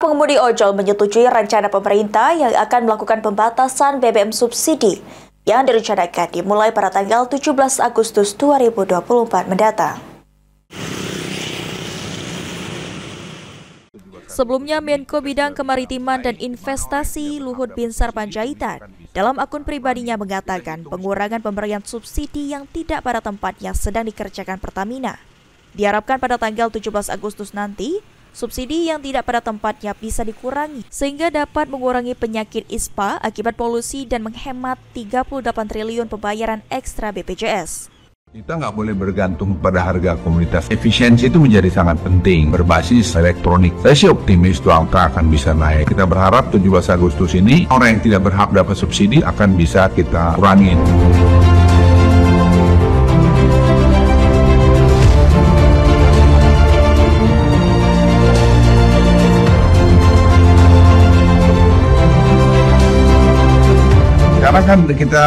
pengemudi ojol menyetujui rencana pemerintah yang akan melakukan pembatasan BBM subsidi yang direncanakan dimulai pada tanggal 17 Agustus 2024 mendatang. Sebelumnya, Menko Bidang Kemaritiman dan Investasi Luhut Binsar Panjaitan dalam akun pribadinya mengatakan pengurangan pemberian subsidi yang tidak pada tempatnya sedang dikerjakan Pertamina. Diharapkan pada tanggal 17 Agustus nanti, subsidi yang tidak pada tempatnya bisa dikurangi sehingga dapat mengurangi penyakit ISPA akibat polusi dan menghemat 38 triliun pembayaran ekstra BPJS. Kita nggak boleh bergantung pada harga komoditas. Efisiensi itu menjadi sangat penting, berbasis elektronik. Saya sih optimis itu angka akan bisa naik. Kita berharap 17 Agustus ini orang yang tidak berhak dapat subsidi akan bisa kita kurangin. Karena kan kita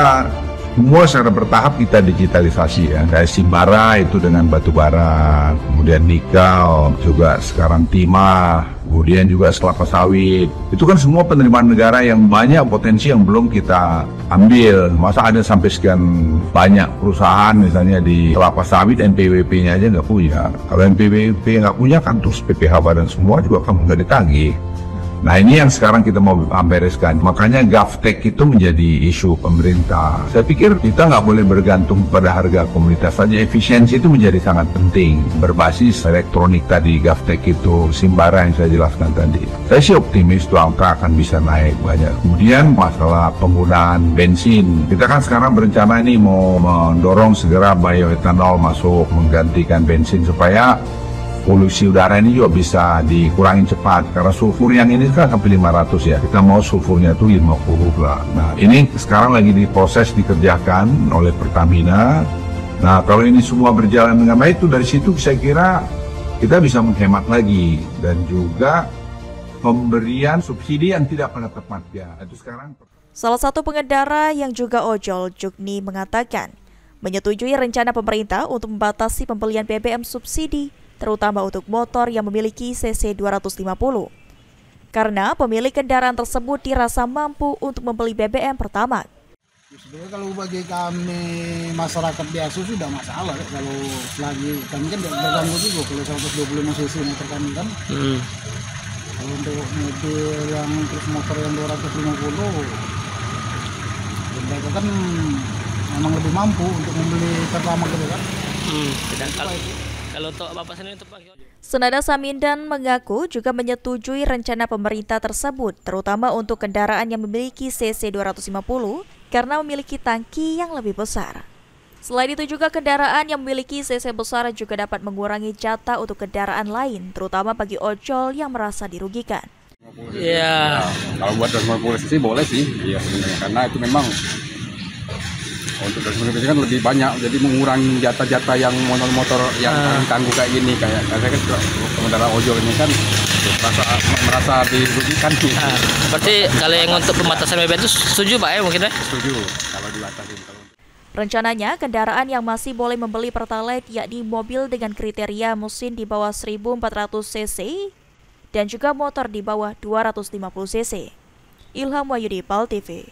semua secara bertahap kita digitalisasi ya. Kayak Simbara itu dengan batu bara, kemudian nikel, juga sekarang timah, kemudian juga kelapa sawit. Itu kan semua penerimaan negara yang banyak potensi yang belum kita ambil. Masa ada sampai sekian banyak perusahaan misalnya di kelapa sawit NPWP-nya aja nggak punya. Kalau NPWP nggak punya kan terus PPH badan semua juga kan nggak ditagih. Nah ini yang sekarang kita mau bereskan. Makanya GovTech itu menjadi isu pemerintah. Saya pikir kita nggak boleh bergantung pada harga komoditas saja. Efisiensi itu menjadi sangat penting. Berbasis elektronik tadi, GovTech itu, Simbara yang saya jelaskan tadi. Saya sih optimis itu angka akan bisa naik banyak. Kemudian masalah penggunaan bensin. Kita kan sekarang berencana ini mau mendorong segera bioetanol masuk menggantikan bensin supaya polusi udara ini juga bisa dikurangin cepat karena sulfur yang ini kan sampai 500 ya, kita mau sulfurnya itu 50 lah. Nah ini sekarang lagi diproses dikerjakan oleh Pertamina. Nah kalau ini semua berjalan dengan baik itu dari situ saya kira kita bisa menghemat lagi dan juga pemberian subsidi yang tidak pada tempatnya. Itu sekarang. Salah satu pengendara yang juga ojol, Jukni, mengatakan menyetujui rencana pemerintah untuk membatasi pembelian BBM subsidi terutama untuk motor yang memiliki CC 250. Karena pemilik kendaraan tersebut dirasa mampu untuk membeli BBM pertama. Sebenarnya kalau bagi kami masyarakat biasa sudah masalah kalau lagi kami kan terganggu juga kalau 125 cc motor kami kan. Kalau untuk mobil yang terus motor yang 250 mereka kan memang lebih mampu untuk membeli pertama gitu kan. Kalau untuk Bapak sendiri untuk Pak. Senada Samindan mengaku juga menyetujui rencana pemerintah tersebut, terutama untuk kendaraan yang memiliki CC 250 karena memiliki tangki yang lebih besar. Selain itu juga kendaraan yang memiliki CC besar juga dapat mengurangi jatah untuk kendaraan lain, terutama bagi ojol yang merasa dirugikan. Iya. Kalau buat 250 cc boleh sih, iya sebenarnya karena itu memang untuk 250 cc kan lebih banyak, jadi mengurangi jatah-jatah yang motor-motor yang tangguh kayak gini, kayak saya kan pengendara ojol ini kan merasa dirugikan sih. Berarti kalau yang untuk pembatasan BBM itu setuju Pak ya mungkin ya? Setuju kalau dibatasin. Rencananya kendaraan yang masih boleh membeli Pertalite yakni mobil dengan kriteria mesin di bawah 1400 cc dan juga motor di bawah 250 cc. Ilham Wahyudi, PAL TV.